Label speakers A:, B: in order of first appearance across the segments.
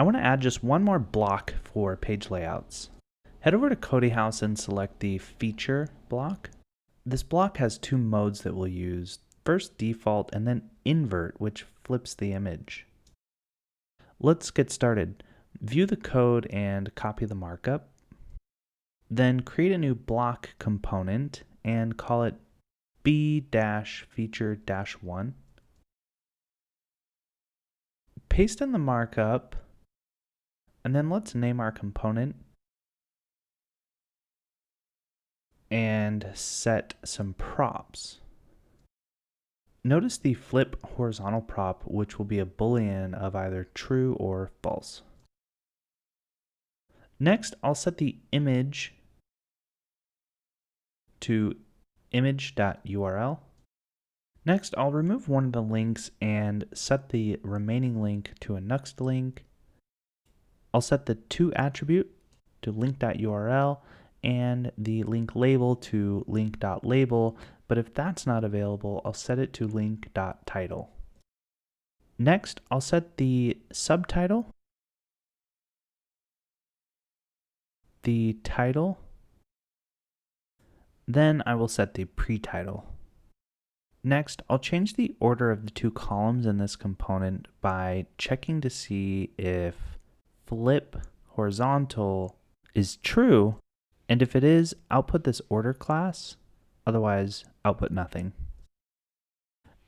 A: I want to add just one more block for page layouts. Head over to Cody House and select the feature block. This block has two modes that we'll use. First default and then invert, which flips the image. Let's get started. View the code and copy the markup. Then create a new block component and call it b-feature-1. Paste in the markup, and then let's name our component and set some props. Notice the flip horizontal prop, which will be a boolean of either true or false. Next, I'll set the image to image.url. Next, I'll remove one of the links and set the remaining link to a Nuxt link. I'll set the to attribute to link.url and the link label to link.label, but if that's not available, I'll set it to link.title. Next, I'll set the subtitle, the title, then I will set the pre-title. Next, I'll change the order of the two columns in this component by checking to see if flip horizontal is true, and if it is, output this order class, otherwise output nothing.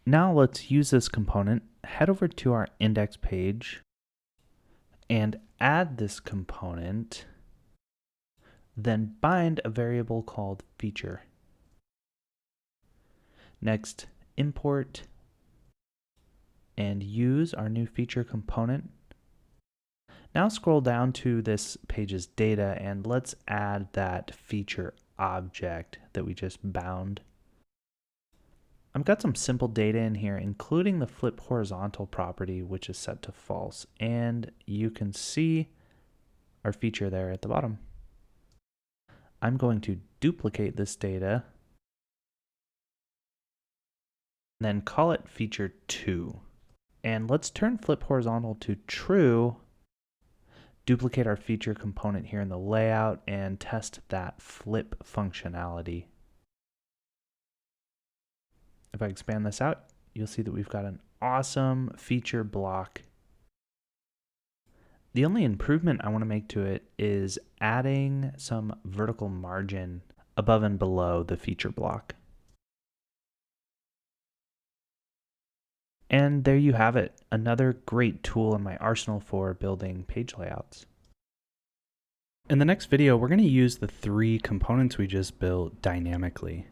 A: Now let's use this component, head over to our index page, and add this component, then bind a variable called feature. Next, import and use our new feature component. Now scroll down to this page's data and let's add that feature object that we just bound. I've got some simple data in here, including the flip horizontal property, which is set to false, and you can see our feature there at the bottom. I'm going to duplicate this data, then call it feature 2. And let's turn flip horizontal to true, duplicate our feature component here in the layout, and test that flip functionality. If I expand this out, you'll see that we've got an awesome feature block. The only improvement I want to make to it is adding some vertical margin above and below the feature block. And there you have it, another great tool in my arsenal for building page layouts. In the next video, we're going to use the 3 components we just built dynamically.